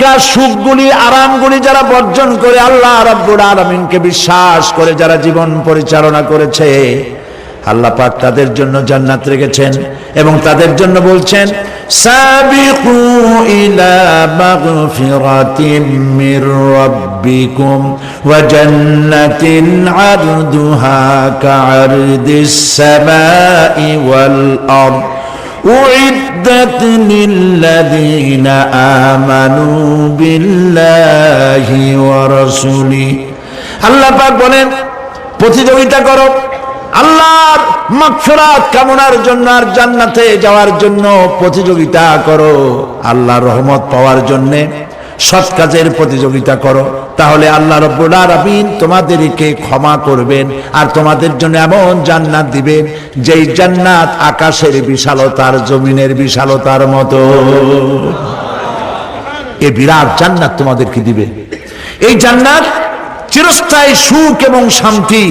আজকাল সুখগুলি আরামগুলি যারা বর্জন করে আল্লাহ রাব্বুল আলামিনকে বিশ্বাস করে যারা জীবন পরিচালনা করেছে, আল্লাহ পাক তাদের জন্য জান্নাত রেখেছেন এবং তাদের জন্য বলছেন সাবিকু ইলা মাগফিরাতিন মির রাব্বিকুম ওয়া জান্নাতিন আরদুহা কাআরদিস সামাই ওয়াল আরদ উইদ্দাত লিল্লাযীনা আমানু বিল্লাহি ওয়া রাসূলিহি। আল্লাহ পাক বলেন প্রতিযোগিতা করো আল্লাহর মাগফিরাত কামনার জন্য আর জান্নাতে যাওয়ার জন্য প্রতিযোগিতা করো, আল্লাহর রহমত পাওয়ার জন্য সৎ কাজের প্রতিযোগিতা করো, তাহলে আল্লাহ রাব্বুল আলামিন তোমাদেরকে ক্ষমা করবেন আর তোমাদের জন্য এমন জান্নাত দিবেন যেই জান্নাত আকাশের বিশালতার জমিনের বিশালতার মতো। এই বিরাট জান্নাত তোমাদেরকে দিবে। এই জান্নাত চিরস্থায়ী সুখ এবং শান্তি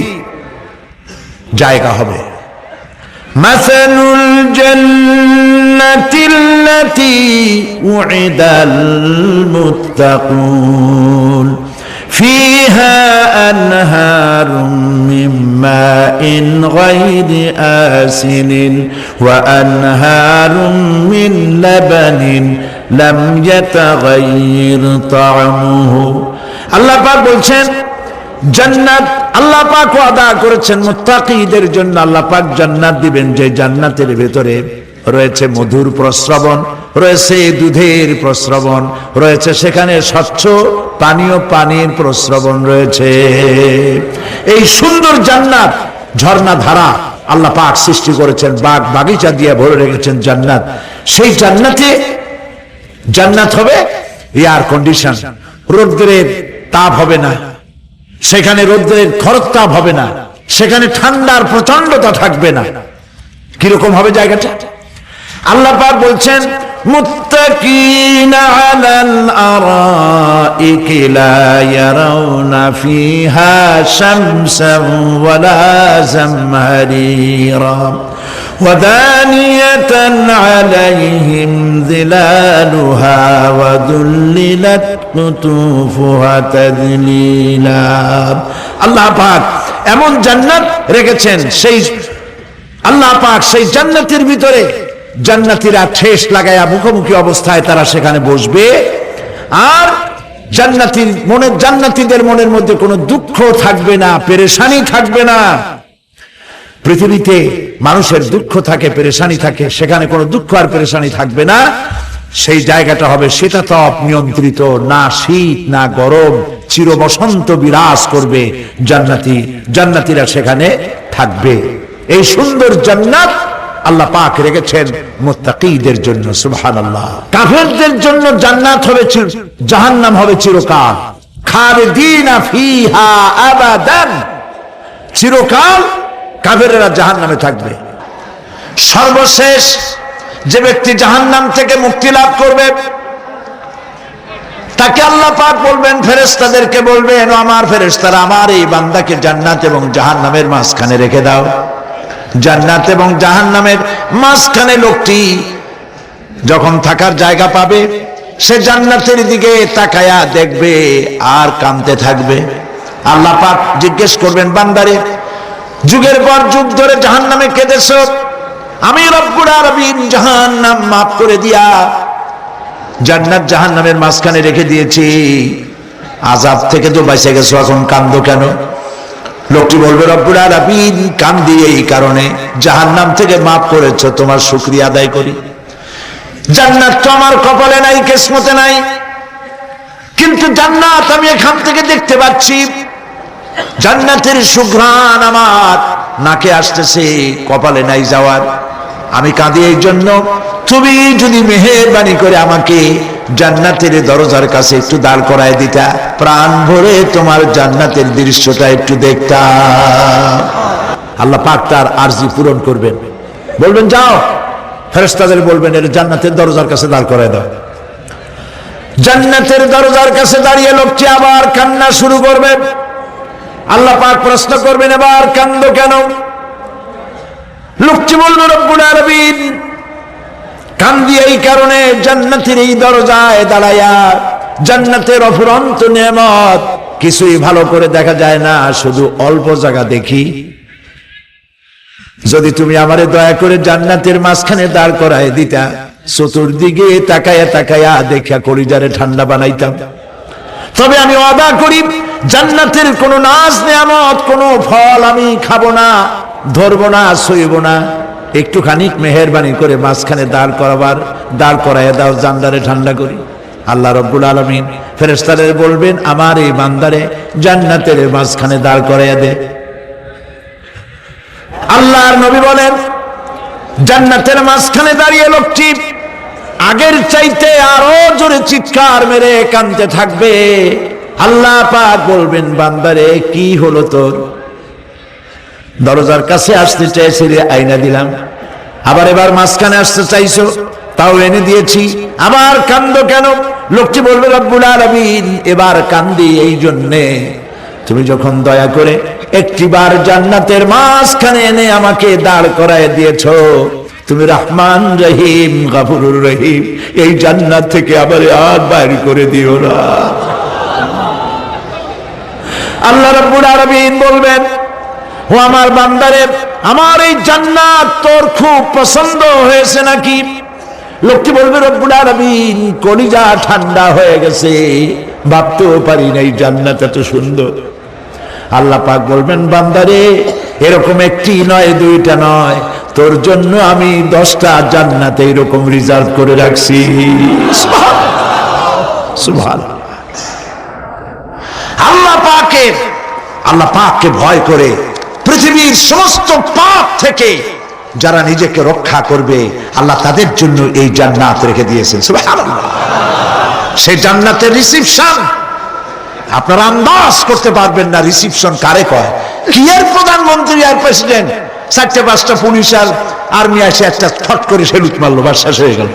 জায়গা হবে। মাসালুল জান্নাতিল্লাতী উইদাল মুত্তাকুন ফিহা আনহারুম মিন মাইন গায়রি আসিনিন ওয়া আনহারুম মিন লাবানিন লাম ইয়াতাগায়্যার তা'আমুহু। আল্লাহ পাক বলছেন জান্নাত আল্লাহ পাক ওয়াদা করেছেন মুত্তাকিদের জন্য। আল্লাহ পাক জান্নাত দিবেন যে জান্নাতের ভেতরে রয়েছে মধুর প্রস্রবণ, রয়েছে দুধের প্রস্রবণ, রয়েছে সেখানে স্বচ্ছ পানীয় পানির প্রস্রবণ রয়েছে। এই সুন্দর জান্নাত ঝর্ণা ধারা আল্লাহ পাক সৃষ্টি করেছেন, বাগ বাগিচা দিয়ে ভরে রেখেছেন জান্নাত। সেই জান্নাতে জান্নাত হবে এয়ার কন্ডিশন, রৌদ্রের তাপ হবে না সেখানে, রৌদ্রের খরতাপ হবে না সেখানে, ঠান্ডার প্রচন্ডতা থাকবে না। কিরকম হবে জায়গাটা? আল্লাহ পাক বলছেন মুত্তাকিনা আলাল আরাইকি লা ইয়ারাউনা ফিহা শামসান ওয়ালা জামহারিরা ودانية عليهم ظلالها وذللت قطوفها تذليلا। আল্লাহ পাক এমন জান্নাত রেখেছেন, সেই আল্লাহ পাক সেই জান্নাতের ভিতরে জান্নাতীরা ঠেস লাগায়া মুখোমুখি অবস্থায় তারা সেখানে বসবে আর জান্নাতীদের মনের মধ্যে কোনো দুঃখ থাকবে না, পেরেশানি থাকবে না। পৃথিবীতে মানুষের দুঃখ থাকে, পেরেশানি থাকে, সেখানে কোনো দুঃখ আর পেরেশানি থাকবে না। সেই জায়গাটা হবে শীতাতপ নিয়ন্ত্রিত, না শীত না গরম, চির বসন্ত বিরাজ করবে। জান্নাতীরা সেখানে থাকবে। এই সুন্দর জান্নাত আল্লাহ পাক রেখেছেন মুত্তাকিদের জন্য। সুবহানাল্লাহ। কাফেরদের জন্য জান্নাত হবে, জাহান্নাম হবে চিরকাল। খালিদিনা ফিহা আবাদান, চিরকাল কাফেরেরা জাহান্নামে থাকবে। সর্বশেষ যে ব্যক্তি জাহান্নাম থেকে মুক্তি লাভ করবে তাকে আল্লাহ পাক বলবেন, ফেরেশতাদেরকে বলবেন, ও আমার ফেরেশতারা আমার এই বান্দাকে জান্নাত এবং জাহান্নামের মাঝখানে রেখে দাও। জান্নাত এবং জাহান্নামের মাঝখানে লোকটি যখন থাকার জায়গা পাবে সে জান্নাতের দিকে তাকায়া দেখবে আর কাঁদতে থাকবে। আল্লাহ পাক জিজ্ঞেস করবেন, বান্দারে যুগের পর যুগ ধরে জাহান্নামে কেঁদেছো, আমি রব্বুল আলামিন জাহান্নাম মাফ করে দিয়া জান্নাত জাহান্নামের মাঝখানে রেখে দিয়েছি, আযাব থেকে তো বেঁচে গেছো, এখন কাঁদো কেন? লোকটি বলবে, রব্বুল আলামিন কাঁদি এই কারণে, জাহান্নাম থেকে মাফ করেছো, তোমার শুকরিয়া আদায় করি। জান্নাত তো আমার কপালে নাই, কিসমতে নাই, কিন্তু জান্নাত আমি এখান থেকে দেখতে পাচ্ছি, জান্নাতের সুঘ্রাণ আমার নাকে আসতেছে, কপালে নাই যাওয়ার। আমি কাঁদি এই জন্য, তুমি যদি মেহেরবানি করে আমাকে জান্নাতের দরজার কাছে একটু দাঁড় করায় দিতা, প্রাণ ভরে তোমার জান্নাতের দৃশ্যটা একটু দেখতাম। আল্লাহ পাক তার আরজি পূরণ করবেন, বলবেন যাও, ফেরেশতাদের বলবেন এর জান্নাতের দরজার কাছে দাঁড় করায় দাও। জান্নাতের দরজার কাছে দাঁড়িয়ে লোকটি আবার কান্না শুরু করবে। আল্লাহ পাক প্রশ্ন করবেন, এবার কান্দো কেন? লোকটি বলল, রব্বুল আলামিন কান্দি এই কারণে, জান্নাতের এই দরজায় দাঁড়ায়া জান্নাতের অফুরন্ত নেয়ামত, কিছুই ভালো করে দেখা যায় না, শুধু অল্প জায়গা দেখি। যদি তুমি আমারে দয়া করে জান্নাতের মাঝখানে দাঁড় করায় দিতা, চতুর্দিকে তাকায়া তাকায়া দেখা কলিজারে ঠান্ডা বানাইতাম। তবে আমি ওয়াদা করি, জান্নাতের কোন নাজ নেয়ামত, কোন ফল আমি খাবো না, ধরবো না, সইব না। একটুখানি মেহেরবানি করে মাঝখানে দাঁড় করাইয়া দাও, জান্নারে ঠান্ডা করি। আল্লাহ রাব্বুল আলামিন ফেরেশতাদের বলবেন, আমার এই বান্দারে জান্নাতের মাঝখানে দাঁড় করাইয়া দে। আল্লাহর নবী বলেন, জান্নাতের মাঝখানে দাঁড়িয়ে লোকটি আগের চাইতে আরো জোরে চিৎকার মেরে কাঁদতে থাকবে। আল্লাহ পাক বলবেন, বান্দারে কি হলো তোর? দরজার কাছে আসতে চাইছি রে, আইনা দিলাম। আবার এবার মাঝখানে আসতে চাইছো, তাও এনে দিয়েছি। আবার কান্দো কেন? লোকটি বলবে, রব্বুল আলামিন, এবার কান্দি এই জন্যে তুমি যখন দয়া করে একটিবার জান্নাতের মাঝখানে এনে আমাকে দাঁড় করায় দিয়েছো। তুমি রহমান রহিম, গফুরুর রহিম, এই জান্নাত থেকে আবার আর বাইর করে দিও না। আল্লাহ রাব্বুল আলামিন বলবেন, ও আমার বান্দারে, আমার এই জান্নাত তোর খুব পছন্দ হয়েছে নাকি? লোকটি বলবে, রব্বুল আলামিন, কলিজা ঠান্ডা হয়ে গেছে, ভাবতেও পারি না এই জান্নাত এত সুন্দর। আল্লাহ পাক বলবেন, বান্দারে, এরকম একটি নয়, দুইটা নয়, তোর জন্য আমি 10টা জান্নাত এরকম রিজার্ভ করে রাখছি। সুবহানাল্লাহ। আল্লাহ পাককে ভয় করে পৃথিবীর সমস্ত পাপ থেকে যারা নিজেকে রক্ষা করবে, আল্লাহ তাদের জন্য এই জান্নাত রেখে দিয়েছেন। সুবহানাল্লাহ। সেই জান্নাতের রিসিপশন আপনারা আন্দাজ করতে পারবেন না। রিসিপশন কারে কয়? কি এর প্রধানমন্ত্রী আর প্রেসিডেন্ট, 4-5টা পুলিশ আর আর্মি আসে একটা ফট করে সেলুট মারলো, বাস শেষ হয়ে গেল,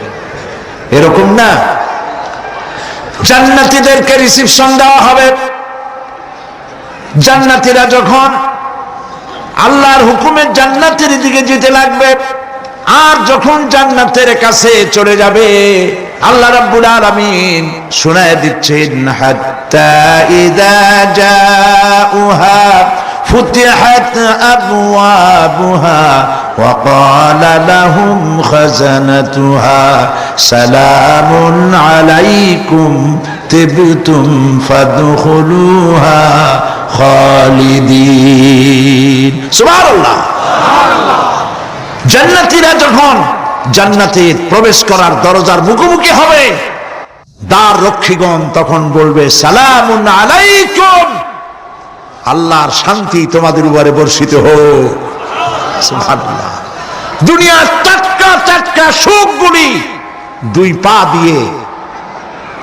এরকম না। জান্নাতীদেরকে রিসিপশন দেওয়া হবে। জান্নাতীরা যখন আল্লাহর হুকুমে জান্নাতের দিকে যেতে লাগবে, আর যখন জান্নাতের কাছে চলে যাবে, আল্লাহ রাব্বুল আলামিন শোনায় দিচ্ছেন, হাত্তা ইযা জাউহা ফুতিহাত আবওয়াবুহা ওয়া ক্বালা লাহুম খাজানাতুহা সালামুন আলাইকুম তিবতুম ফাদখুলুহা খালিদিন। সুবহানাল্লাহ। জান্নাতীরা যখন জান্নাতে প্রবেশ করার দরজার মুখোমুখি হবে, দ্বার রক্ষীগণ তখন বলবে, সালামুন আলাইকুম, আল্লাহর শান্তি তোমাদের উপরে বর্ষিত হোক। সুবহানাল্লাহ। দুনিয়ার টাটকা টাটকা সুখগুলি 2 পা দিয়ে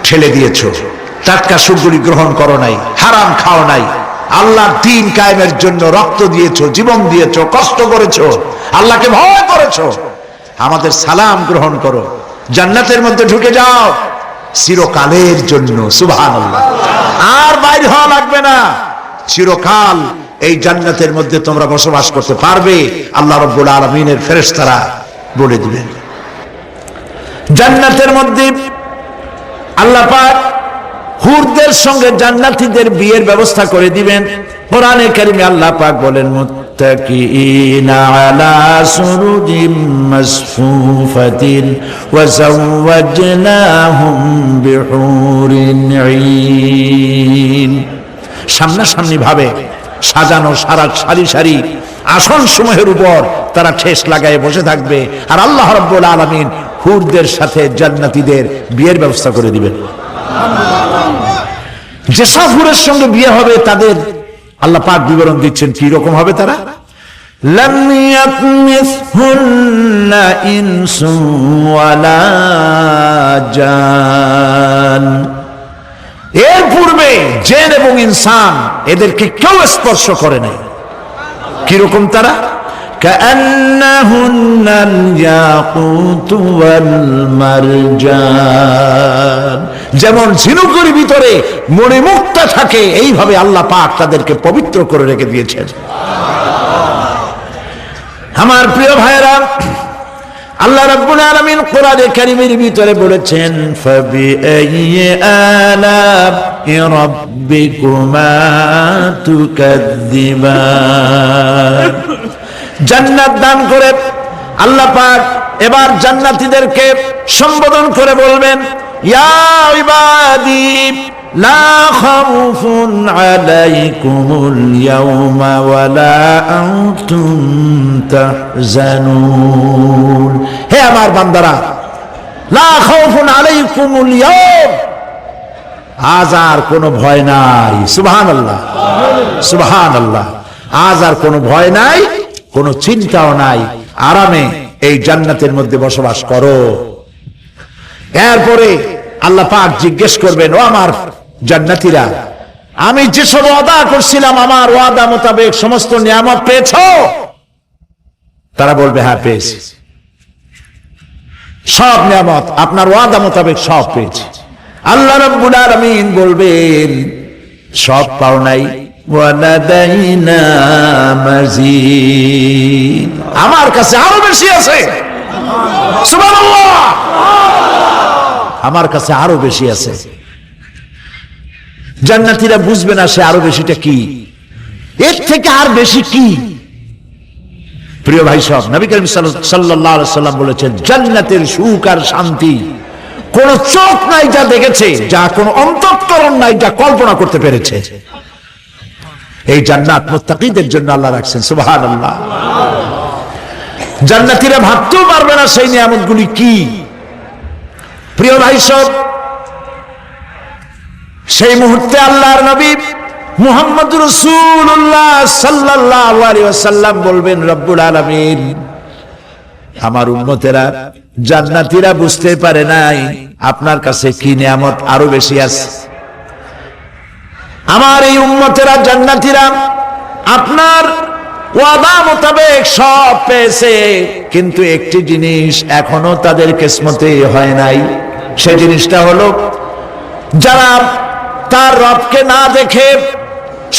ঠেলে দিয়েছো, টাটকা সুখগুলি গ্রহণ করো নাই, হারাম খাও নাই, আল্লাহর দ্বীন কায়েমের জন্য রক্ত দিয়েছো, জীবন দিয়েছো, কষ্ট করেছো, আল্লাহকে ভয় করেছো। আমাদের সালাম গ্রহণ করো, জান্নাতের মধ্যে ঢুকে যাও চিরকালের জন্য। সুবহানাল্লাহ। আর বাইরে হওয়া লাগবে না, চিরকাল এই জান্নাতের মধ্যে তোমরা বসবাস করতে পারবে। আল্লাহ রাব্বুল আলামিনের ফেরেশতারা বলে দিবেন। জান্নাতের মধ্যে আল্লাহ পাক হুরদের সঙ্গে জান্নাতীদের বিয়ের ব্যবস্থা করে দিবেন। কোরআনে কারিমে আল্লাহ পাক বলেন, মুত্তাকিইনা আলা সুরুজিম মাসফুফাতিন ওয়া যাওয়াজনাহুম বিহুরিন ঈন। সামনাসামনি ভাবে সাজানো সারি সারি আসন সমূহের উপর তারা ঠেস লাগায় বসে থাকবে, আর আল্লাহ রাব্বুল আলামিন হুরদের সাথে জান্নাতীদের বিয়ের ব্যবস্থা করে দিবেন। যেসব হুরের সঙ্গে বিয়ে হবে তাদের আল্লাহ পাক বিবরণ দিচ্ছেন, কি রকম হবে তারা। লাম ইয়াতমিসহুন্না ইনসুন ওয়ালা জান, এর পূর্বে জিন এবং ইনসান এদেরকে কেউ স্পর্শ করে নাই। কি রকম তারা? কাআন্নাহুন্নাল ইয়াকুতু ওয়াল মারজান, যেমন ঝিনুকের ভিতরে মণিমুক্তা থাকে, এইভাবে আল্লাহ পাক তাদেরকে পবিত্র করে রেখে দিয়েছেন। আমার প্রিয় ভাইয়েরা, আল্লাহ রাব্বুল আলামিন কোরআনে কারীমের ভিতরে বলেছেন ফাবিআইয়ি আলা'i রাব্বিকুমা তুকাযযিবান। জান্নাত দান করে আল্লাহ পাক এবার জান্নাতীদেরকে সম্বোধন করে বলবেন ইয়া ইবাদি লা খাউফুন আলাইকুমুল ইয়াওমা ওয়ালা আনতুম তাহজানুন। হে আমার বান্দারা, লা খাউফুন আলাইকুমুল ইয়াওম, আজ আর কোনো ভয় নাই। সুবহানাল্লাহ, সুবহানাল্লাহ। আজ আর কোনো ভয় নাই, কোনো চিন্তাও নাই, আরামে এই জান্নাতের মধ্যে বসবাস করো। এরপরে আল্লাহ পাক জিজ্ঞেস করবেন, ও আমার জান্নাতীরা, আমি যেসব ওয়াদা করছিলাম আমার ওয়াদা মোতাবেক সমস্ত নিয়ামত পেয়েছো? তারা বলবে হ্যাঁ পেয়েছি, সব নিয়ামত আপনার ওয়াদা মোতাবেক সব পেয়েছি। আল্লাহ রাব্বুল আলামিন বলবেন সব পাও নাই, ওয়ালাদাইনা মাজিদ, আমার কাছে আরো বেশি আছে। সুবহানাল্লাহ, আমার কাছে আরো বেশি আছে। জান্নাতীরা বুঝবে না সে আরো বেশিটা কি, এর থেকে আর বেশি কি। প্রিয় ভাই সব, নবী করিম সাল্লাল্লাহু আলাইহি সাল্লাম বলেছেন জান্নাতের সুখ আর শান্তি কোন চোখ নাই যা দেখেছে, যা কোন অন্তঃকরণ নাই যা কল্পনা করতে পেরেছে। এই জান্নাত মুত্তাকিদের জন্য আল্লাহ রাখছেন। সুবহানাল্লাহ। জান্নাতীরা ভাবতেও পারবে না সেই নিয়ামতগুলি কি। প্রিয় ভাই সব, সেই মুহূর্তে আল্লাহর নবী মুহাম্মদ রাসূলুল্লাহ সাল্লাল্লাহু আলাইহি ওয়াসাল্লাম বলবেন রব্বুল আলামিন, আমার উম্মতেরা জান্নাতীরা বুঝতে পারে নাই আপনার কাছে কি নিয়ামত আরো বেশি আছে। আমার এই উম্মতেরা জান্নাতীরা আপনার ওয়াদা মোতাবেক সব পেয়েছে, কিন্তু একটি জিনিস এখনো তাদের কিসমতে হয় নাই। সেই জিনিসটা হলো যারা তার রবকে না দেখে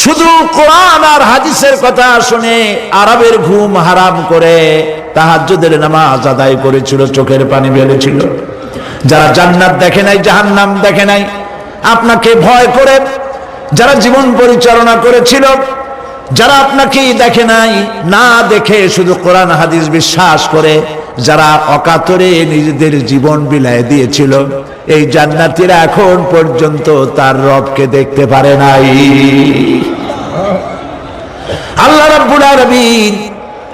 শুধু কোরআন আর হাদিসের কথা শুনে আরবের ঘুম হারাম করে তাহাজ্জুদের নামাজ আদায় করেছিল, চোখের পানি ফেলেছিল। যারা জান্নাত দেখে নাই, জাহান্নাম দেখে নাই, আপনাকে ভয় করে যারা জীবন পরিচালনা করেছিল, যারা আপনাকে দেখে নাই, না দেখে শুধু কোরআন হাদিস বিশ্বাস করে যারা অকাতরে নিজেদের জীবন বিলায় দিয়েছিল, এই জান্নাতীরা এখন পর্যন্ত তার রবকে দেখতে পারে নাই। আল্লাহ রাব্বুল আলামিন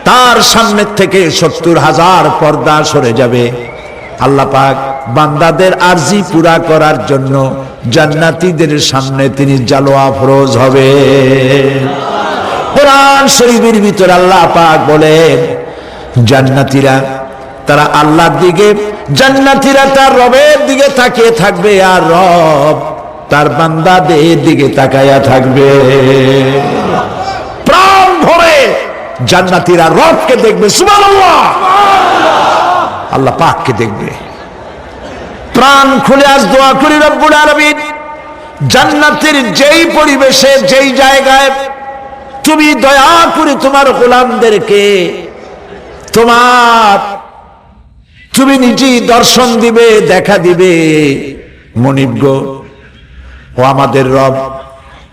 তার সামনে থেকে ৭০,০০০ পর্দা সরে যাবে। আল্লাহ পাক বান্দাদের আরজি পুরা করার জন্য জান্নাতীদের সামনে তিনি জালোয়া ফরোজ হবে। কোরআন শরীফের ভিতরে আল্লাহ পাক বলেন জান্নাতীরা তারা আল্লাহর দিকে, জান্নাতীরা তার রবের দিকে তাকিয়ে থাকবে, আর রব তার বান্দাদের দিকে তাকায়া থাকবে। প্রাণ ভরে জান্নাতীরা রবকে দেখবে। সুবহানাল্লাহ, আল্লাহ পাককে দেখবে। প্রাণ খুলে আজ দোয়া করি রব্বুল আলামিন জান্নাতের যেই পরিবেশে, যেই জায়গায় তুমি দয়া করে তোমার গোলামদেরকে তুমি নিজেই দর্শন দিবে, দেখা দিবে। মনিব গো, ও আমাদের রব,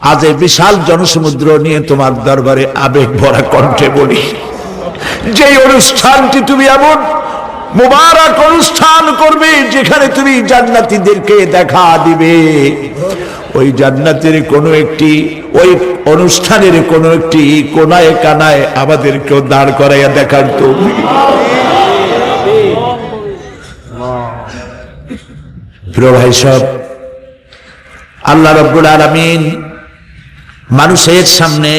আজ এই বিশাল জনসমুদ্র নিয়ে তোমার দরবারে আবেগ ভরা কণ্ঠে বলি, যেই অনুষ্ঠানটি তুমি এমন মুবারক অনুষ্ঠান করবে যেখানে তুমি জান্নাতীদেরকে দেখা দিবে, ওই জান্নাতের কোনো একটি, ওই অনুষ্ঠানের কোনো একটি কোনায় কানায় আমাদেরকেও দাঁড় করাইয়া দেখার তো। প্রিয় ভাই সব, আল্লাহ রাব্বুল আলামিন মানুষের সামনে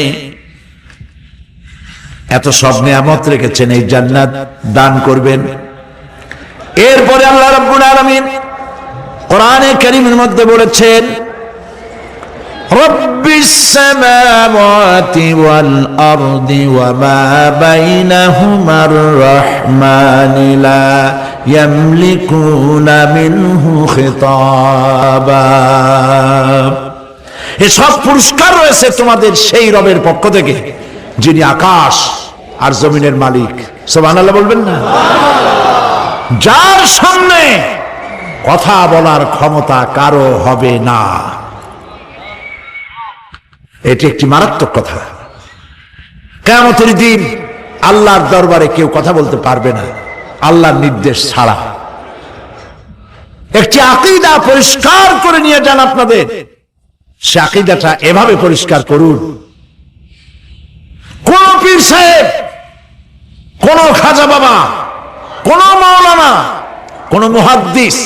এত সব নিয়ামত রেখেছেন, এই জান্নাত দান করবেন। এরপরে আল্লাহ রাব্বুল আলামিন কোরআনে কারীমের মধ্যে বলেছেন রব্বিস সামাওয়াতি ওয়াল আরদি ওয়া মা বাইনাহুমার রাহমানি লা ইয়ামলিকুনা মিনহু খিতাবা। এসব পুরস্কার রয়েছে তোমাদের সেই রবের পক্ষ থেকে যিনি আকাশ আর জমিনের মালিক। সুবহানাল্লাহ বলবেন না? যার সামনে কথা বলার ক্ষমতা কারো হবে না। এটি একটি মারাত্মক কথা। কিয়ামতের দিন আল্লাহর দরবারে কেউ কথা বলতে পারবে না আল্লাহর নির্দেশ ছাড়া। একটি আকীদা পরিষ্কার করে নিয়ে যান আপনাদের। সে আকীদাটা এভাবে পরিষ্কার করুন, কোন পীর সাহেব, কোন খাজা বাবা, কোন মাওলানা, কোন মুহাদ্দিস,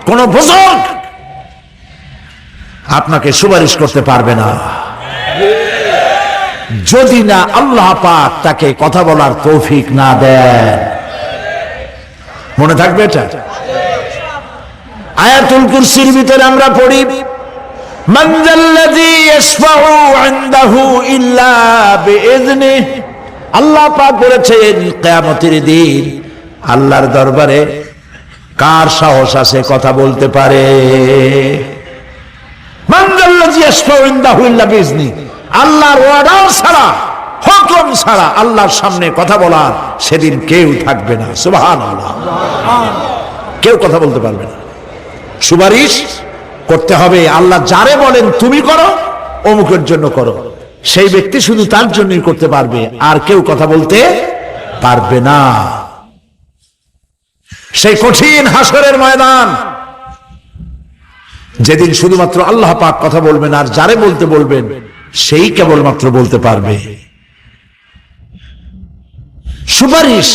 কোন বুজুর্গ আপনাকে সুপারিশ করতে পারবে না যদি না আল্লাহ পাক তাকে কথা বলার তৌফিক না দেন। মনে থাকবে এটা। আয়াতুল কুরসির ভিতরে আমরা পড়ি, মান যাল্লাযী ইয়াশফাউ ইনদাহু ইল্লা বিইযনিহি। আল্লাহ পাক বলেছেন কিয়ামতের দিন আল্লাহর দরবারে কার সাহস আছে কথা বলতে পারে? মান যাল্লাযী ইয়াশফাউ ইনদাহু ইল্লা বিইযনিহি। আল্লাহর অর্ডার ছাড়া, হুকুম ছাড়া আল্লাহর সামনে কথা বলার সেদিন কেউ থাকবে না। সুবহানাল্লাহ। কেউ কথা বলতে পারবে না। সুপারিশ করতে হবে আল্লাহ যারে বলেন তুমি করো, অমুকের জন্য করো, সেই ব্যক্তি শুধু তার জন্যই করতে পারবে, আর কেউ কথা বলতে পারবে না। সেই কঠিন হাসরের ময়দান, যেদিন শুধুমাত্র আল্লাহ পাক কথা বলবেন, আর যারে বলতে বলবেন সেই কেবলমাত্র বলতে পারবে। সুপারিশ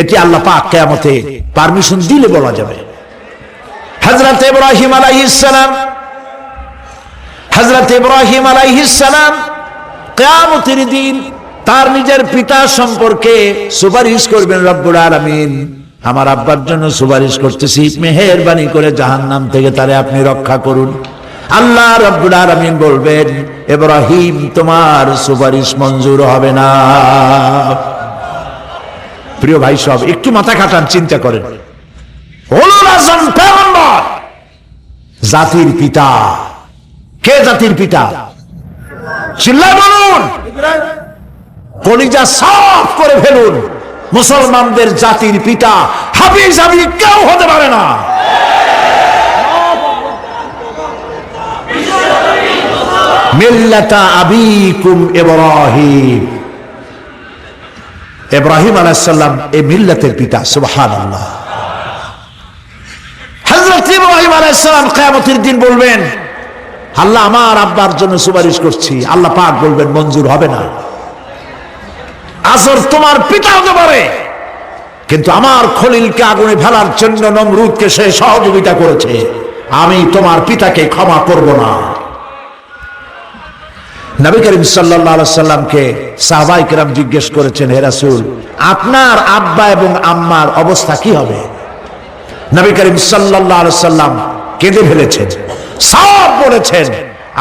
এটি আল্লাহ পাক কিয়ামতে পারমিশন দিলে বলা যাবে। হযরত ইব্রাহিম আলাইহিস সালাম কিয়ামতের দিন তার নিজের পিতা সম্পর্কে সুপারিশ করবেন। রব্বুল আলামিন, আমার আব্বার জন্য সুপারিশ করতেছি, মেহেরবানি করে জাহান্নাম থেকে তারে আপনি রক্ষা করুন। আল্লাহ রব্বুল আলামিন বলবেন, ইব্রাহিম তোমার সুপারিশ মঞ্জুর হবে না। প্রিয় ভাই সব, একটু মাথা খাটান, চিন্তা করেন। উলুল আযম পয়গম্বর, জাতির পিতা। কে জাতির পিতা? চিল্লায় বলুন, কলিজা সাফ করে ফেলুন। মুসলমানদের জাতির পিতা হাফিজ আমি কেউ হতে পারে না। মিল্লাতা আবিকুম ইব্রাহিম। ইব্রাহিম আলাইহিস সালাম এই মিল্লাতের পিতা। সুবহানাল্লাহ। হযরত ইব্রাহিম আলাইহিস সালাম কিয়ামতের দিন বলবেন, আল্লাহ আমার আব্বার জন্য সুপারিশ করছি। আল্লাহ পাক বলবেন মঞ্জুর হবে না। আজর তোমার পিতা হতে পারে, কিন্তু আমার খলিলকে আগুনে ফেলার জন্য নমরুদকে সে সহযোগিতা করেছে, আমি তোমার পিতাকে ক্ষমা করব না। নবী করিম সাল্লাল্লাহু আলাইহি সাল্লামকে সাহাবায়ে কেরাম জিজ্ঞেস করেছেন, হে রাসূল, আপনার আব্বা এবং আম্মার অবস্থা কি হবে? নবী করিম সাল্লাল্লাহু আলাইহি সাল্লাম কেঁদে ফেলেছেন, সব বলেছেন,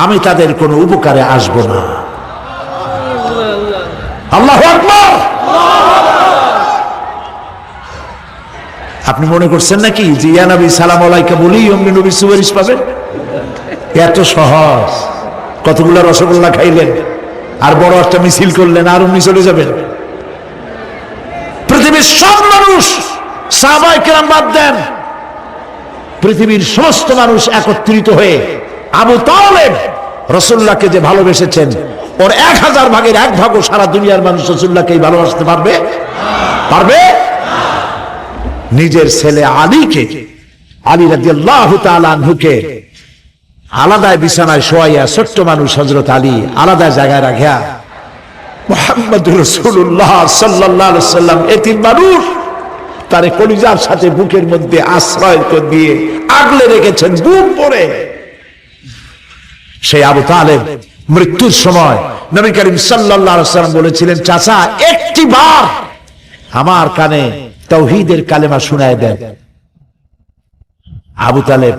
আমি তাদের কোনো উপকারে আসব না। আল্লাহু আকবার। আপনি মনে করছেন নাকি যে ইয়া নবী সালাম আলাইকা বলি অমনি নবী সুপারিশ পাবেন? এত সহজ। কতগুলো রসগোল্লা খাইলেন আর বড় একটা মিছিল করলেন আর অমনি চলে যাবেন? পৃথিবীর সব মানুষ, সাহাবায়ে কেরাম বাদ দেন, পৃথিবীর সমস্ত মানুষ একত্রিত হয়ে আবু তালেব রাসূলুল্লাহকে যে ভালোবেসেছেন, ওর 1000 ভাগের 1 ভাগও সারা দুনিয়ার মানুষ রাসূলুল্লাহকে ভালোবাসতে পারবে? পারবে? নিজের ছেলে আলীকে, আলী রাদিয়াল্লাহু তাআলা আনহুকে আলাদা বিছানায় শোয়াইয়া, ছোট্ট মানুষ হযরত আলী আলাদা জায়গায় রাখিয়া, মুহাম্মদুর রাসূলুল্লাহ সাল্লাল্লাহু আলাইহি সাল্লাম এতিম মানুষ, তারে কলিজার সাথে বুকের মধ্যে আশ্রয় দিয়ে আগলে রেখেছেন বুক ভরে। সেই আবু তালেব মৃত্যুর সময় নবী করিম সাল্লাল্লাহু আলাইহি সাল্লাম বলেছিলেন, চাচা একটি বার আমার কানে তাওহীদের কালেমা শোনায় দেন। আবু তালেব,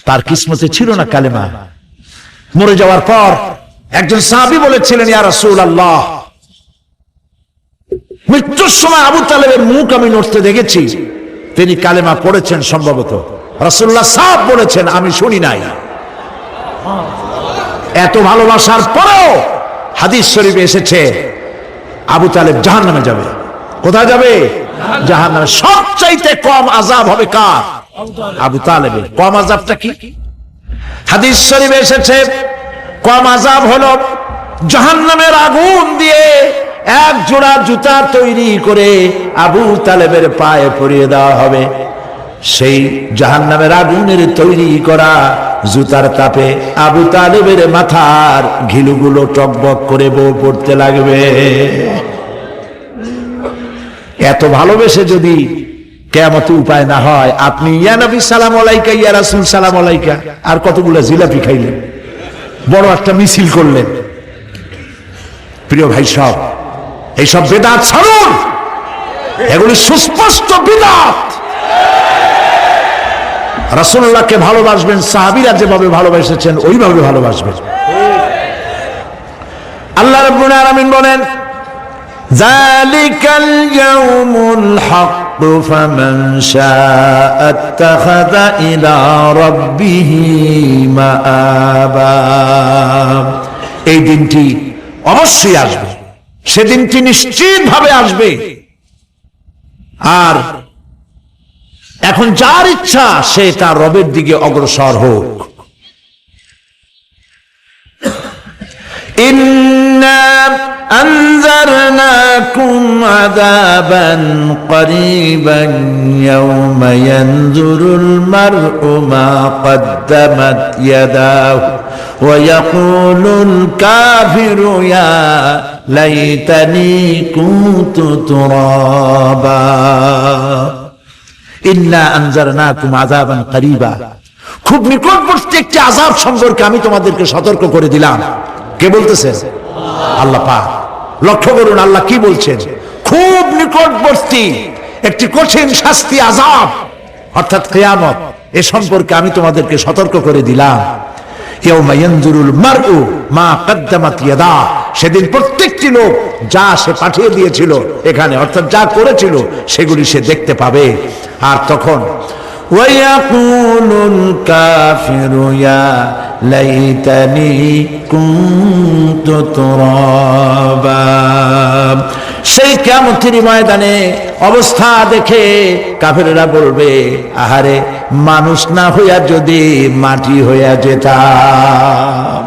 তার কিসমতে ছিল না কালেমা। মরে যাওয়ার পর একজন সাহাবী বলেছিলেন, ইয়া রাসূলুল্লাহ, মৃত্যুর সময় আবু তালেবের মুখ আমি নড়তে দেখেছি, তিনি কালেমা পড়েছেন সম্ভবত। রাসূলুল্লাহ সাহেব বলেছেন, আমি শুনি নাই। এত ভালোবাসার পরেও হাদিস শরীফে এসেছে আবু তালেব জাহান্নামে যাবে। কোথায় যাবে? জাহান্নামে। সবচাইতে কম আযাব হবে কার? আবু তালেবের। কম আযাবটা কি? হাদিস শরীফে এসেছে কম আযাব হলো জাহান্নামের আগুন দিয়ে এক জোড়া জুতা তৈরি করে আবু তালেবের পায়ে পরিয়ে দেওয়া হবে। সেই জাহান্নামের আগুনের তৈরি করা জুতার তাপে আবু তালেবের মাথার ঘিলুগুলো টকবক করে বউ পড়তে লাগবে। এত ভালোবেসে যদি কিয়ামতে উপায় না হয়, আপনি ইয়া নবী সালাম আলাইকা, ইয়া রাসূল সালাম আলাইকা, আর কতগুলো জিলাপি খাইলেন, বড় একটা মিছিল করলেন। প্রিয় ভাই সব, এইসব বিদআত ছাড়ুন, এগুলি সুস্পষ্ট বিদআত। রাসূলুল্লাহকে ভালোবাসবেন, সাহাবীরা যেভাবে ভালোবেসেছেন ওইভাবে ভালোবাসবেন। আল্লাহ রাব্বুল আলামিন বলেন, যালিকাল ইয়াউমুল হক ফামান শাআ আত্তাখাযা ইলা রাব্বিহি মাআবা। এই দিনটি অবশ্যই আসবে, সেদিনটি নিশ্চিতভাবে আসবে। আর এখন যার ইচ্ছা সে তার রবের দিকে অগ্রসর হোক। ইন্না আনজারনাকুম আযাবান করিবান ইয়াওমা ইয়ানজুরুল মার'উ মা কদ্দামাত ইয়াদাহু ওয়া ইয়াকুলুল কাফিরু ইয়া লাইতানি কুনতু তুরাবা। ইন্না আনজারনাকুম আযাবান করিবা, খুব নিকটবর্তী একটি আযাব সম্পর্কে আমি তোমাদেরকে সতর্ক করে দিলাম। কে বলতেছে? আল্লাহ পাক। লক্ষ্য করুন আল্লাহ কি বলছেন, খুব নিকটবর্তী একটি কঠিন শাস্তি, আযাব অর্থাৎ কিয়ামত, এ সম্পর্কে আমি তোমাদেরকে সতর্ক করে দিলাম। ইয়াউমা ইয়ানজুরুল মার'উ মা কদ্দামাত ইয়াদা, সেদিন প্রত্যেকটি লোক যা সে পাঠিয়ে দিয়েছিল এখানে, অর্থাৎ যা করেছিল সেগুলি সে দেখতে পাবে। আর তখন ওয়ায়াকুলুল কাফিরু ইয়া লাইতানি কুনতু তুরাবা। সেই কিয়ামতের ময়দানে অবস্থা দেখে কাফেররা বলবে, আহারে মানুষ না হইয়া যদি মাটি হইয়া যেতাম,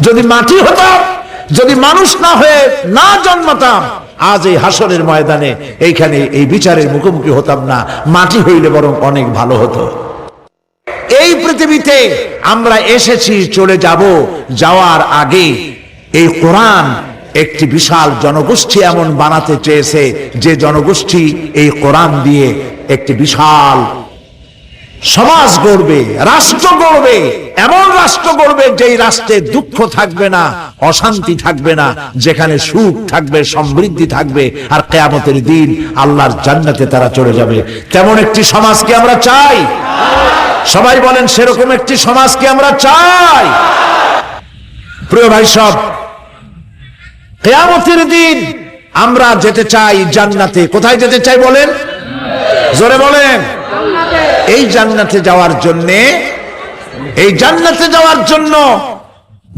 যদি মাটি হতাম, যদি মানুষ না হয়ে না জন্মাতাম, আজ এই হাসরের ময়দানে এইখানে এই বিচারের মুখোমুখি হতাম না, মাটি হইলে বরং অনেক ভালো হতো। এই পৃথিবীতে আমরা এসেছি, চলে যাব, যাওয়ার আগে এই কোরআন একটি বিশাল জনগোষ্ঠী এমন বানাতে চেয়েছে যে জনগোষ্ঠী এই কোরআন দিয়ে একটি বিশাল সমাজ গড়বে, রাষ্ট্র গড়বে, এমন রাষ্ট্র গড়বে যেই রাষ্ট্রে দুঃখ থাকবে না, অশান্তি থাকবে না, যেখানে সুখ থাকবে, সমৃদ্ধি থাকবে, আর কিয়ামতের দিন আল্লাহর জান্নাতে তারা চলে যাবে। তেমন একটি সমাজকে আমরা চাই। সবাই বলেন, সেরকম একটি সমাজকে আমরা চাই। প্রিয় ভাই সব, কিয়ামতের দিন আমরা যেতে চাই জান্নাতে। কোথায় যেতে চাই বলেন? জোরে বলেন। এই জান্নাতে যাওয়ার জন্য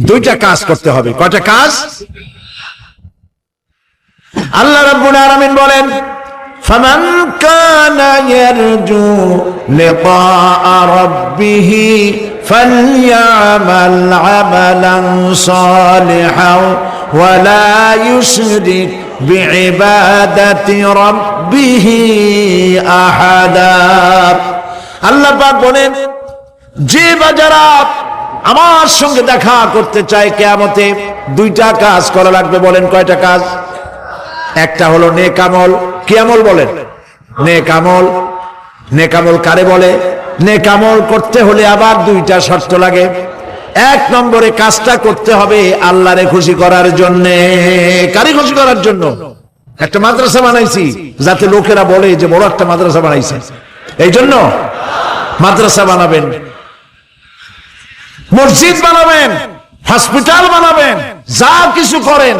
দুইটা কাজ করতে হবে। কয়টা কাজ? আল্লাহ রাব্বুল আলামিন বলেন, ফামান কানা ইয়ারজু লিকাআ রাব্বিহি ফালইয়ামাল আমালান সালিহান ওয়া লা ইউশরিক বিইবাদাতি রাব্বিহি আহাদা। আল্লাহ পাক বলেন, যে বাজারা আমার সঙ্গে দেখা করতে চায় কিয়ামতে, দুইটা কাজ করা লাগবে। বলেন কয়টা কাজ? একটা হলো নেক আমল। কি আমল বলেন? নেক আমল। নেক আমল কারে বলে? নেক আমল করতে হলে আবার দুইটা শর্ত লাগে। এক নম্বরে কাজটা করতে হবে আল্লাহরে খুশি করার জন্য। কারে খুশি করার জন্য? একটা মাদ্রাসা বানাইছি যাতে লোকেরা বলে যে বড় একটা মাদ্রাসা বানাইছে, এই জন্য মাদ্রাসা বানাবেন, মসজিদ বানাবেন, হসপিটাল বানাবেন, যা কিছু করেন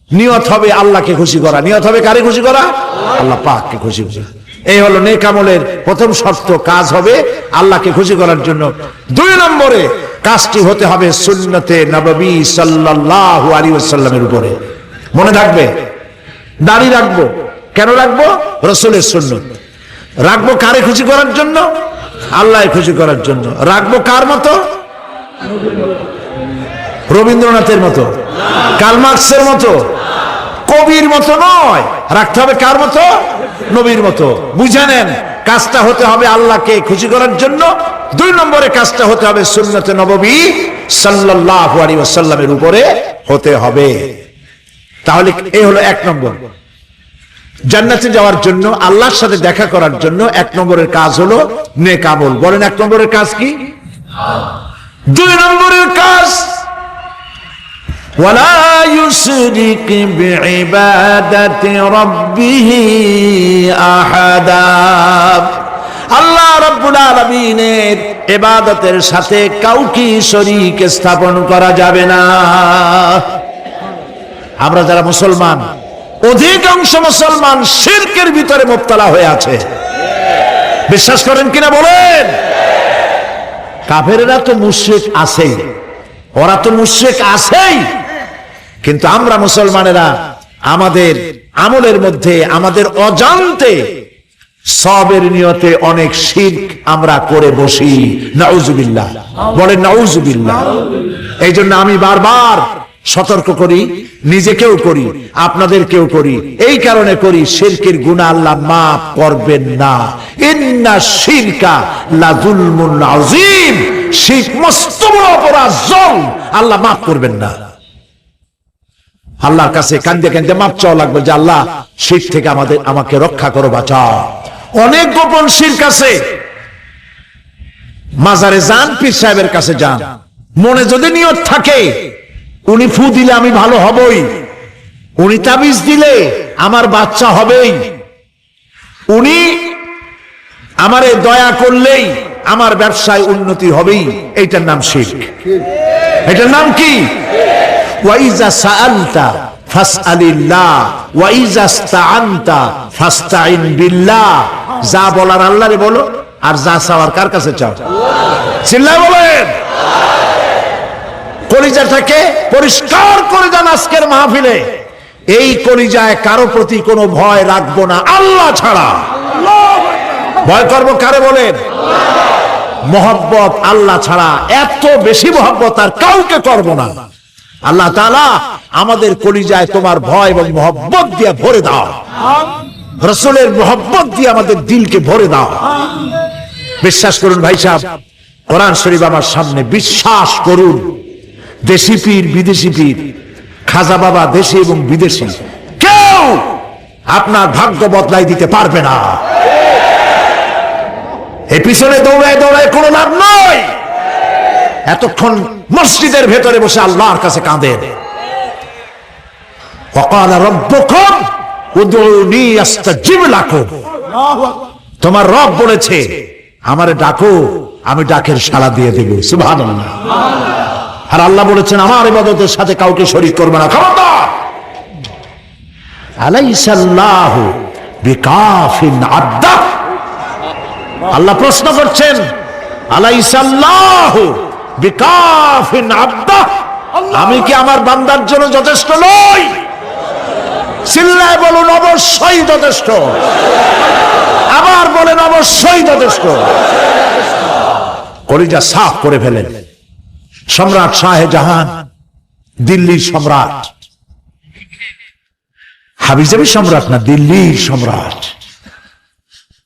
নিয়ত হবে আল্লাহকে খুশি করা। নিয়ত হবে কারে খুশি করা? আল্লাহ পাককে খুশি করা। এই হলো নেক আমলের প্রথম শর্ত, কাজ হবে আল্লাহকে খুশি করার জন্য। দুই নম্বরে কাজটি হতে হবে সুন্নতে নববী সাল্লাল্লাহু আলাইহি ওয়াসাল্লামের উপরে। মনে থাকবে, দাড়ি রাখবো, কেন রাখবো? রাসূলের সুন্নাত। রাখবো কারে খুশি করার জন্য? আল্লাহকে খুশি করার জন্য। রাখবো কার মতো? রবীন্দ্রনাথের মতো, কার্ল মার্কসের মতো, কবির মতো নয়। রাখতে হবে কার মতো? নবীর মতো। বুঝে নেন, কাজটা হতে হবে আল্লাহকে খুশি করার জন্য। 2 নম্বরে কাজটা হতে হবে সুন্নতে নববী সাল্লাল্লাহু আলাইহি ওয়াসাল্লামের উপরে হতে হবে। তাহলে এই হলো 1 নম্বর। জান্নাতে যাওয়ার জন্য, আল্লাহর সাথে দেখা করার জন্য 1 নম্বরের কাজ হলো নেক আমল। বলেন 1 নম্বরের কাজ কি? 2 নম্বরের কাজ ওয়ালা ইউশরিক বিইবাদাতি রাব্বিহি আহাদা। আল্লাহ রাব্বুল আলামিনের ইবাদতের সাথে কাউকে শরীক স্থাপন করা যাবে না। আমরা যারা মুসলমান, অধিকাংশ মুসলমান শিরকের ভিতরে মুবতালা হয়ে আছে। বিশ্বাস করেন কিনা বলেন? কাফেররা তো মুশরিক আছেই, ওরা তো মুশরিক আছেই, কিন্তু আমরা মুসলমানেরা আমাদের আমলের মধ্যে, আমাদের অজান্তে সবের নিয়তে অনেক শিরক আমরা করে বসি। নাউজুবিল্লাহ, বলেন নাউজুবিল্লাহ। এই জন্য আমি বারবার সতর্ক করি, নিজেকেও করি, আপনাদেরকেও করি। এই কারণে করি, শিরকের গুনাহ আল্লাহ মাফ করবেন না। ইন্না শিরকা লাযুলমুন আযীম। শিরক মস্ত বড় অপরাধ, জুলম, আল্লাহ মাফ করবেন না। আল্লাহর কাছে কাঁদতে কাঁদতে মাফ চাওয়া লাগবে যে আল্লাহ শিরক থেকে আমাকে রক্ষা করো, বাঁচাও। অনেক গোপন শিরক আছে। মাজারে যান, পীর সাহেবের কাছে যান, মনে যদি নিয়ত থাকে উনি ফু দিলে আমি ভালো হবই, উনি তাবিজ দিলে আমার বাচ্চা হবেই, উনি আমারে দয়া করলেই আমার ব্যবসায় উন্নতি হবেই, এইটার নাম শিরক। এটার নাম কি? ওয়াইজা সাআলতা ফাসআলিল্লাহ ওয়াইজা ইসতাআনতা ফাসতাইন বিল্লাহ। যা বলার আল্লাহরে বলো, আর যা চাওয়ার কার কাছে চাও? চিল্লায় বলেন। কলিজাটাকে পরিষ্কার করে যান আজকের মাহফিলে। এই কলিজায় কারো প্রতি কোনো ভয় রাখবো না আল্লাহ ছাড়া। ভয় করবো কারে বলেন? মহব্বত আল্লাহ ছাড়া, এত বেশি মহব্বত আর কাউকে করবো না। আল্লাহ তাআলা আমাদের কলিজায় তোমার ভয় এবং মহব্বত দিয়ে ভরে দাও। রাসূলের মহব্বত দিয়ে আমাদের দিলকে ভরে দাও। বিশ্বাস করুন ভাই সাহেব, কোরআন শরীফ আমার সামনে, বিশ্বাস করুন, দেশি পীর, বিদেশি পীর, খাজা বাবা দেশি এবং বিদেশি, কেউ আপনার ভাগ্য বদলাই দিতে পারবে না। এই পিছনে দৌড়ায় দৌড়ায় কোনো লাভ নয়। এতক্ষণ মসজিদের ভেতরে বসে আল্লাহর কাছে কাঁদেন। ওয়াকালা রাব্বুকুম উদউনি আস্তাজিব লাকুম। তোমার রব বলেছে আমারে ডাকো, আমি ডাকের সাড়া দিয়ে দেব। সুবহানাল্লাহ। আর আল্লাহ বলেছেন আমার ইবাদতের সাথে কাউকে শরীক করবে না। খবরদার। আলাইসাল্লাহু বিকাফিন আবদা। আল্লাহ প্রশ্ন করছেন, আলাইসাল্লাহু বিকাফিন আবদা, আমি কি আমার বান্দার জন্য যথেষ্ট নই? চিল্লায় বলুন অবশ্যই যথেষ্ট। আবার বলেন অবশ্যই যথেষ্ট। কলিজা সাফ করে ফেলেন। সম্রাট শাহজাহান, দিল্লির সম্রাট, হাবিজাবি সম্রাট না, দিল্লির সম্রাট।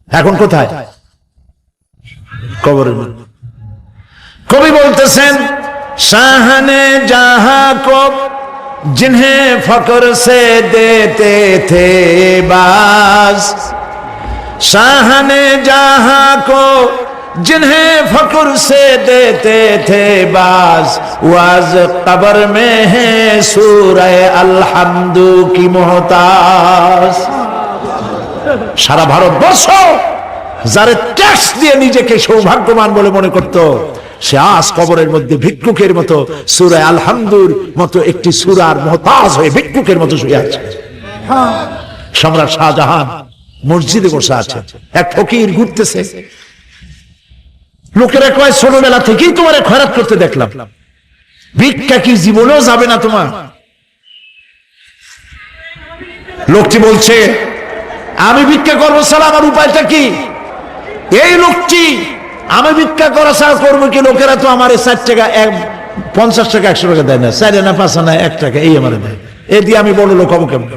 এখন কোথায়? কবরে। কবি বলতেছেন, শাহনে জাহাं को जिन्हें फक्र से देते थे बाज, शाहने जहां को जिन्हें फक्र से देते थे बाज, वाज कब्र में है सूरह अलहम्दु की मोहताज। সারা ভারতবর্ষ যারা ট্যাক্স দিয়ে নিজেকে সৌভাগ্যবান বলে মনে করত, সে আজ কবরের মধ্যে ভিক্ষুকের মতো সূরা আলহামদুর মতো একটি সূরার মুহতাজ হয়ে ভিক্ষুকের মতো শুয়ে আছে। সম্রাট শাহজাহান মসজিদে বসে আছে, এক ফকির ঘুরতেছে। লোকেরা কয় ছোটবেলা থেকেই তোমার খয়রাত করতে দেখলাম, ভিক্ষা কি জীবনেও যাবে না তোমার? লোকটি বলছে, আমি ভিক্ষা করবো ছাড়া আমার উপায়টা কি? এই লোকটি আমি ভিক্ষা করা ছাড়া করবো কি? লোকেরা তো আমার 4 টাকা 50 টাকা 100 টাকা দেয় না, 4 আনা 5 আনা 1 টাকা এই আমার দেয়, এ দিয়ে আমি বড় লোক হবো কেমন?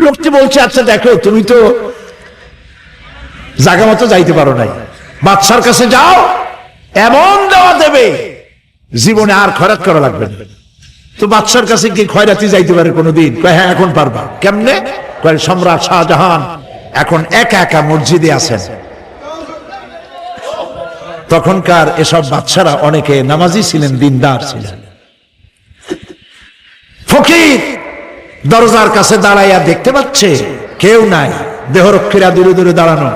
লোকটি বলছে আচ্ছা দেখো তুমি তো জায়গা মতো যাইতে পারো নাই, বাদশার কাছে যাও, এমন দেওয়া দেবে জীবনে আর খয়রাত করা লাগবে না। তো বাদশার কাছে কি খয়রাতি যাইতে পারে কোনোদিন? হ্যাঁ এখন পারবা। কেমনে? সম্রাট শাহজাহান এখন একা একা মসজিদে আছেন। তখনকার এসব বাদশারা অনেকে নামাজি ছিলেন, দিনদার ছিলেন। ফকির দরজার কাছে দাঁড়াইয়া দেখতে পাচ্ছে কেউ নাই, দেহরক্ষীরা দূরে দূরে দাঁড়ানো।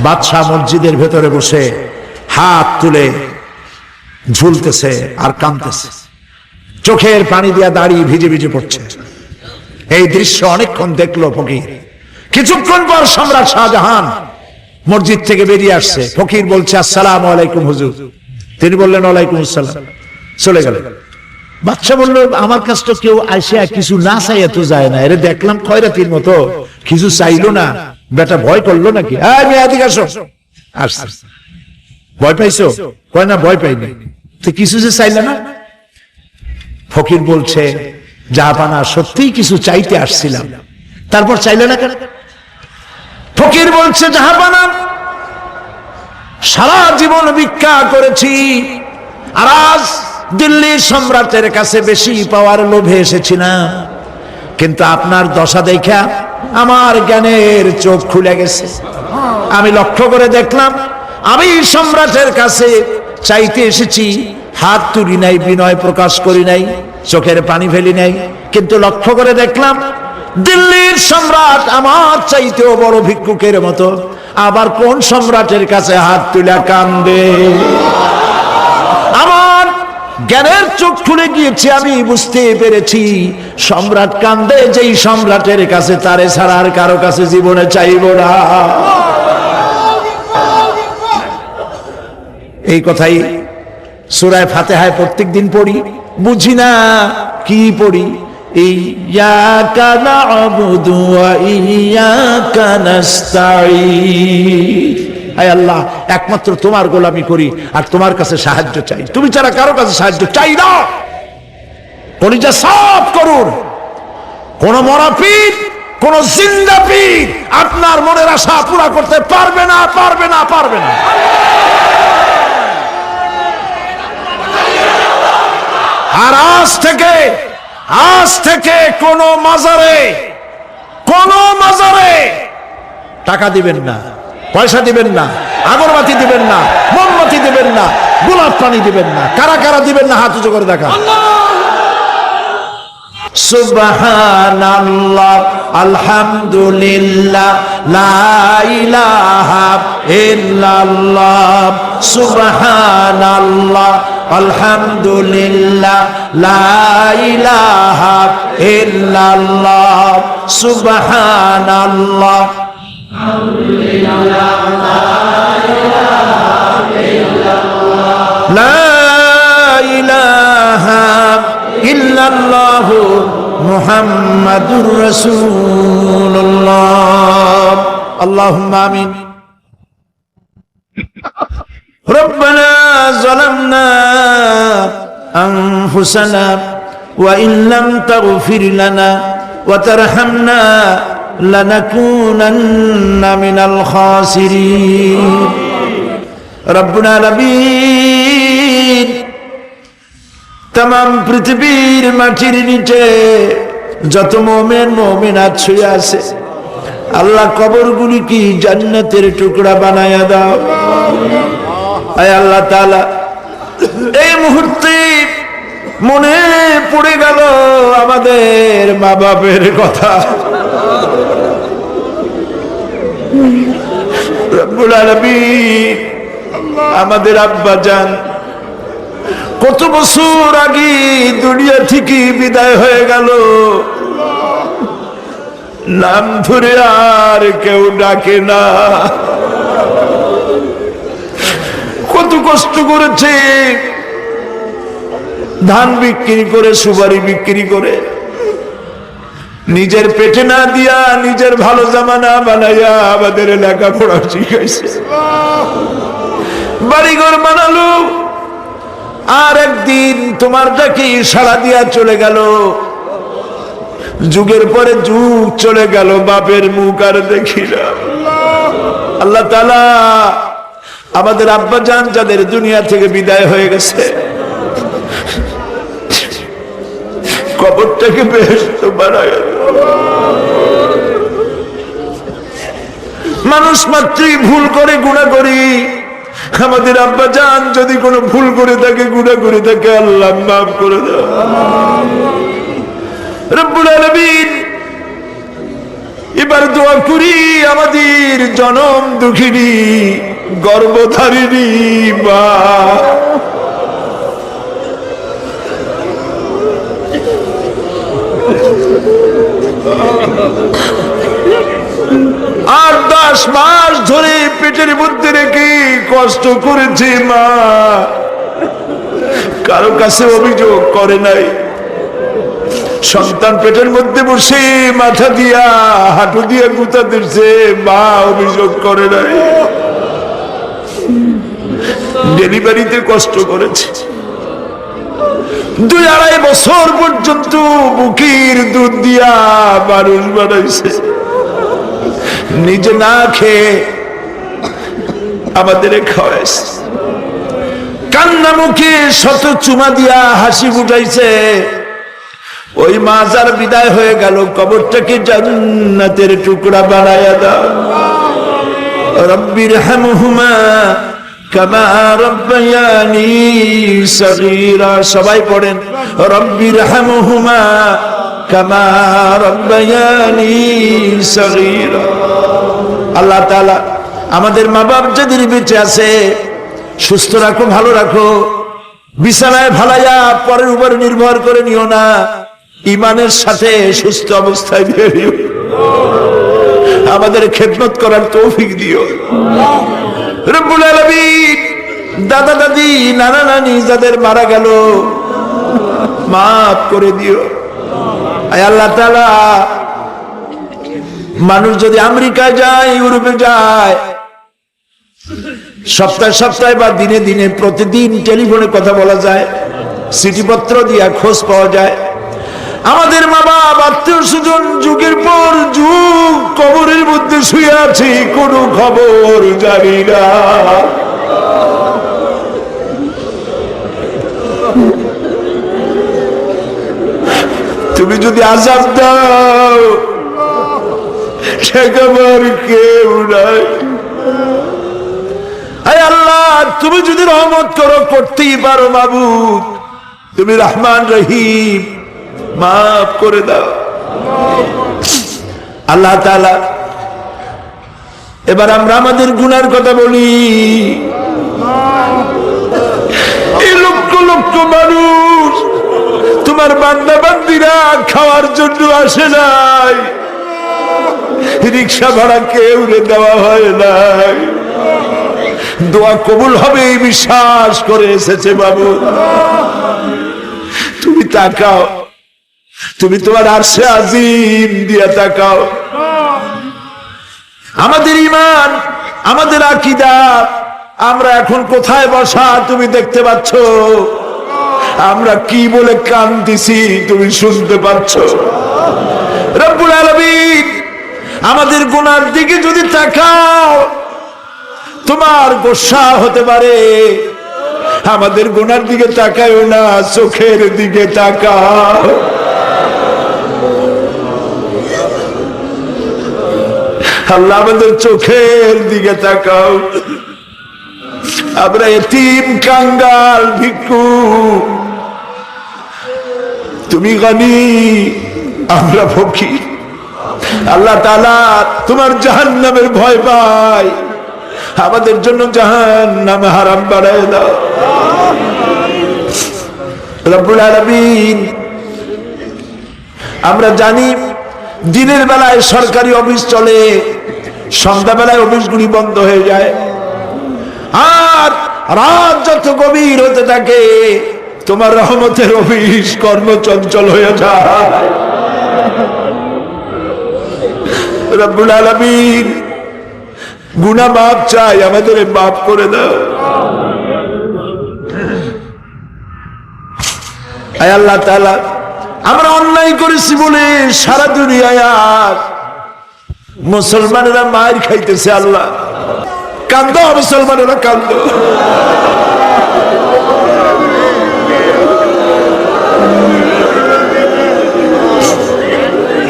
বাদশাহ মসজিদের ভেতরে বসে হাত তুলে ঝুলতেছে আর কাঁদতেছে, চোখের পানি দিয়া দাঁড়িয়ে ভিজে ভিজে পড়ছে। এই দৃশ্য অনেকক্ষণ দেখলো ফকির। কিছুক্ষণ পর সম্রাট শাহজাহান মসজিদ থেকে বেরিয়ে আসছে। ফকির বলছে আসসালামু আলাইকুম হুজুর। তিনি বললেন ওয়ালাইকুম আসসালাম, চলে গেলেন। বাদশা বলল আমার কাছে তো কেউ আইসা কিছু না চাই এত যায় না, এর দেখলাম খয়রাতির মতো কিছু চাইলো না, বেটা ভয় করলো নাকি? আমি এদিকে আসো। আসছে। ভয় পাইছো? কয় না ভয় পাইনি। তো কিছু যে চাইলে না? ফকির বলছে জাহাপানা সত্যিই কিছু চাইতে আসছিলাম। তারপর চাইলে না কেন? ফকির বলছে জাহাপানা সারা জীবন ভিক্ষা করেছি, আর আজ দিল্লির সম্রাটের কাছে বেশি পাওয়ার লোভে এসেছি না, কিন্তু আপনার দশা দেখা আমার জ্ঞানের চোখ খুলে গেছে। আমি লক্ষ্য করে দেখলাম আমি সম্রাটের কাছে চাইতে এসেছি, হাত তুলি নাই, বিনয় প্রকাশ করি নাই, চোখের পানি ফেলি নাই, কিন্তু লক্ষ্য করে দেখলাম দিল্লির সম্রাট আমার চাইতেও বড় ভিক্ষুকের মতো। আবার কোন সম্রাটের কাছে হাত তুলে কান্দে? আমার জ্ঞানের চোখ খুলে গিয়েছে, আমি বুঝতে পেরেছি সম্রাট কান্দে যেই সম্রাটের কাছে, তারে ছাড়া আর কারো কাছে জীবনে চাইব না। এই কথাই সূরা ফাতিহায় প্রত্যেকদিন পড়ি, বুঝি না কি পড়ি। ইয়াকা না'বুদু ওয়া ইয়াকা নাস্তাঈন। আয় আল্লাহ, একমাত্র তোমার গোলামি করি আর তোমার কাছে সাহায্য চাই, তুমি ছাড়া কারো কাছে সাহায্য চাই না। কলিজা সাফ করুন। কোন মরা পীর, কোন জিন্দা পীর আপনার মনের আশা পুরা করতে পারবে না, পারবে না, পারবে না। আর আজ থেকে কোন মাজারে টাকা দিবেন না, পয়সা দিবেন না, আগরবাতি দিবেন না, মোমবাতি দিবেন না, গোলাপ পানি দিবেন না। কারা কারা দিবেন না হাত উঁচু করে দেখা। সুবহানাল্লাহ, আলহামদুলিল্লাহ, লা ইলাহা ইল্লাল্লাহ। সুবহানাল্লাহ, আলহামদুলিল্লাহ, লা ইলাহা ইল্লাল্লাহ। সুবহানাল্লাহ, লা ইলাহা ইল্লাল্লাহ, মুহাম্মাদুর রাসূলুল্লাহ। আল্লাহুম্মা আমিন। ربنا ظلمنا أنفسنا وإن لم تغفر لنا وترحمنا لنكونن من الخاسرين رب العالمين तमाम পৃথিবীর মাটির নিচে যত মুমিন মুমিনাত শুয়ে আছে আল্লাহ কবরগুলি কি জান্নাতের টুকরা বানায়া দাও। আয় আল্লাহ তাআলা, এই মুহূর্তে মনে পড়ে গেল আমাদের মা বাপের কথা। রব্বুল আলামিন, আমাদের আব্বা জান কত বছর আগে দুনিয়া থেকে বিদায় হয়ে গেল, নাম ধরে আর কেউ ডাকে না। কত কষ্ট করেছে, ধান বিক্রি করে, সুপারি বিক্রি করে নিজের পেটে না দিয়া নিজের ভালো জামা না বানাইয়া আমাদের লেখাপড়া শিখাইছে, বাড়িঘর বানালো, আর একদিন তোমার ডাকে সাড়া দিয়া চলে গেল। যুগের পরে যুগ চলে গেল, বাপের মুখ আর দেখি না। আল্লাহ তাআলা আমাদের আব্বা জান যাদের দুনিয়া থেকে বিদায় হয়ে গেছে, কবরটাকে বেহেশত বানায়। মানুষ মাত্রই ভুল করে, গুনাহ করি। আমাদের আব্বা জান যদি কোনো ভুল করে থাকে, গুনাহ করে থাকে, আল্লাহ মাফ করে দাও। রব্বুল আলামিন, এবার দোয়া করি আমাদের জনম দুঃখিনী গর্ভধারিণী মা, আর 10 মাস ধরে পেটের মধ্যে রেখে কষ্ট করেছে মা, কারো কাছে অভিযোগ করে নাই। সন্তান পেটের মধ্যে বসে মাথা দিয়া হাঁটু দিয়া গুতা দিচ্ছে, মা অভিযোগ করে নাই। ডেলিভারিতে কষ্ট করেছে, 2-2.5 বছর পর্যন্ত বুকের দুধ দিয়া মানুষ বানাইছে, নিজে না খেয়ে আমাদের খাওয়াইছে, কান্না মুখে শত চুমা দিয়া হাসি ফুটাইছে। ওই মা যার বিদায় হয়ে গেল, কবরটাকে জান্নাতের টুকরা বানায়া দাও। রব্বির হামহুমা কামা রব্বায়ানি সগীরা, সবাই পড়েন, রব্বির হামহুমা কামা রব্বায়ানি সগীরা। আল্লাহ তাআলা আমাদের মা বাপ যাদের বেঁচে আছে সুস্থ রাখো, ভালো রাখো, বিছানায় ভালাইয়া পরের উপর নির্ভর করে নিও না, ইমানের সাথে সুস্থ অবস্থায় বেরিও। আমাদের খেদমত করার তৌফিক দিও রব্বুল আলামিন। দাদা দাদি, নানা নানি যাদের মারা গেল মাফ করে দিও। আয় আল্লাহ তাআলা, মানুষ যদি আমেরিকায় যায়, ইউরোপে যায়, সপ্তাহে সপ্তাহে বা দিনে দিনে প্রতিদিন টেলিফোনে কথা বলা যায়, চিঠিপত্র দিয়া খোঁজ পাওয়া যায়। আমাদের মা বাপ, আত্মীয় স্বজন যুগের পর যুগ কবরের মধ্যে শুয়ে আছে, কোনো খবর জানি না। তুমি যদি আযাব দাও, ঠেকাবার কেউ নাই। আয় আল্লাহ, তুমি যদি রহমত করো, করতেই পারো মাবুদ, তুমি রহমান রহিম, মাফ করে দাও। আল্লাহ তাআলা, এবার আমরা আমাদের গুনার কথা বলি। এই লক্ষ লক্ষ মানুষ তোমার বান্দা বান্দিরা খাওয়ার জন্য আসে নাই, রিক্সা ভাড়া কেউ দেওয়া হয় নাই, দোয়া কবুল হবে এই বিশ্বাস করে এসেছে। বাবু তুমি তাকাও, তুমি তোমার আরশে আজিম দিয়া তাকাও। আমাদের ঈমান, আমাদের আকীদা, আমরা এখন কোথায় বসা তুমি দেখতে পাচ্ছ, আমরা কি বলে কান্দিছি তুমি শুনতে পাচ্ছ। রব্বুল আলামিন, আমাদের গুনার দিকে যদি তাকাও তোমার গোসা হতে পারে। আমাদের গুনার দিকে তাকায়ও না, চোখের দিকে তাকাও। আল্লাহ, আমাদের চোখের দিকে তাকাও। আমরা এতিম, কাঙ্গাল, ভিক্ষু, তুমি গনি, আমরা ফকির। আল্লাহ তাআলা তোমার জাহান্নামের ভয় পাই, আমাদের জন্য জাহান্নাম হারাম বানায় দাও। রব্বুল আলামিন, আমরা জানি দিনের বেলায় সরকারি অফিস চলে, সন্ধ্যাবেলায় অফিসগুলি বন্ধ হয়ে যায়, আর রাত যত গভীর হতে থাকে তোমার রহমতের অফিস কর্মচঞ্চল হয়ে যায়। রব্বুল আলামিন গুনাহ মাফ চাই, আমাদের মাফ করে দাও। আয় আল্লাহ তাআলা, আমরা অন্যায় করেছি বলে সারা দুনিয়ায় আজ মুসলমানেরা মার খাইতেছে। আল্লাহ কান্দো, মুসলমানেরা কান্দো।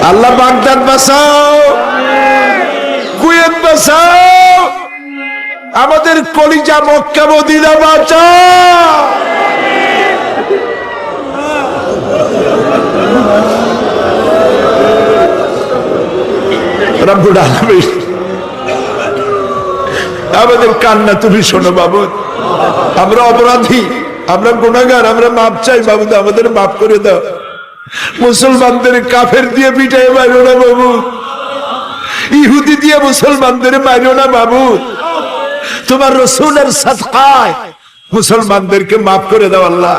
আল্লাহ বাগদাদ বাঁচাও, কুয়েত বাঁচাও, আমাদের কলিজা মক্কা মদিনা বাঁচাও। রব্বুল আলামিন আমাদের কান্না তুমি শোনো বাবু। আমরা অপরাধী, আমরা গুনাহগার, আমরা মাপ চাই বাবু, আমাদের মাফ করে দাও। মুসলমানদের কাফের দিয়ে পিটাই মারো না বাবু, ইহুদি দিয়ে মুসলমানদের মারো না বাবু। তোমার রাসূলের সাদকায় মুসলমানদেরকে মাফ করে দাও আল্লাহ।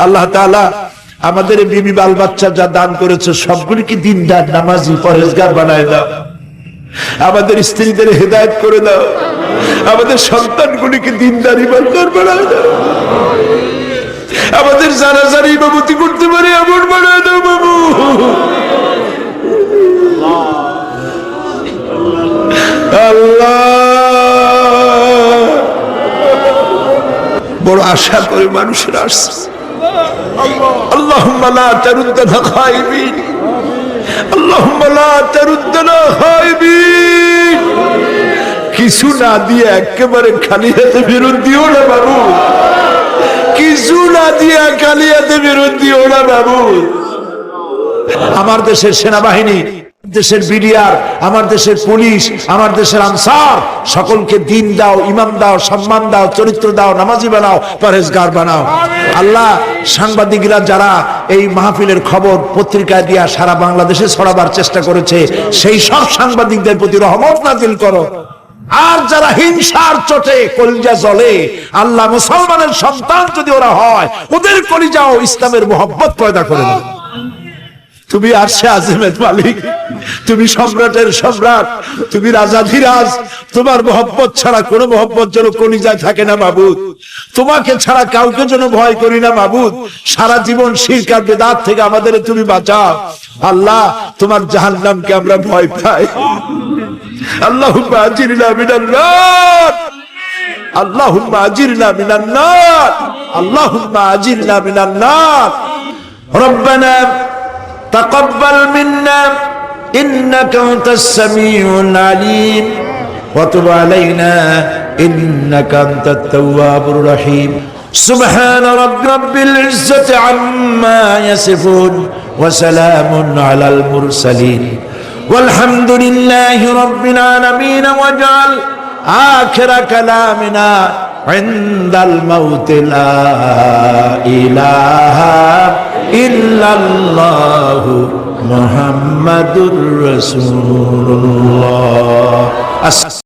আল্লাহ তাআলা আমাদের বিবি বাল বাচ্চা যা দান করেছে সবগুলিকে দিনদার, নামাজি, পরহেজগার বানায় দাও। আমাদের স্ত্রীদের হেদায়েত করে দাও, আমাদের সন্তানগুলিকে দিনদার, ইমানদার বানায় দাও। আমাদের যারা যারা ইমামতি করতে পারে এমন বানায় দাও বাবু। আল্লাহ বড় আশা করে মানুষের আসছে। আল্লাহুম্মা লা তারুদ্দানা খায়বিন, আল্লাহুম্মা লা তারুদ্দানা খায়বিন। কিছু না দিয়ে একেবারে খালি হাতে ফেরত দিও না বাবু, কিছু না দিয়ে খালি হাতে ফেরত দিও না বাবু। আমার দেশের সেনাবাহিনী, দেশের বিডিআর, আমার দেশের পুলিশ, আমার দেশের আনসার সকলকে দিন দাও, ইমান দাও, সম্মান দাও, চরিত্র দাও, নামাজি বানাও, পরহেজগার বানাও। আল্লাহ সাংবাদিকরা যারা এই মাহফিলের খবর পত্রিকায় দিয়া সারা বাংলাদেশে ছড়াবার চেষ্টা করেছে, সেই সব সাংবাদিকদের প্রতি রহমত নাজিল করো। আর যারা হিংসার চোটে কলিজা জ্বলে, আল্লাহ মুসলমানের সন্তান যদি ওরা হয়, ওদের কলিজাও ইসলামের মোহব্বত পয়দা করে দাও। তুমি আরশে আযমের মালিক, তুমি সম্রাটের সম্রাট, তুমি রাজাধিরাজ। তোমার মোহব্বত ছাড়া কোনো মোহব্বত যেন কলিজায় থাকে না মাবুদ। তোমাকে ছাড়া কাউকে যেন ভয় করি না মাবুদ। সারা জীবন শিরক আর বিদআত থেকে আমাদের তুমি বাঁচাও আল্লাহ। তোমার জাহান্নামকে আমরা ভয় পাই। আল্লাহুম্মা আজিরনা মিনান নার, আল্লাহুম্মা আজিরনা মিনান নার, আল্লাহুম্মা আজিরনা মিনান নার। রব্বানা تقبل منا إنك أنت السميع العليم وتب علينا إنك أنت التواب الرحيم سبحان رب العزة عما يصفون وسلام على المرسلين والحمد لله رب العالمين واجعل آخر كلامنا عند الموت لا إله إلا الله محمد رسول الله।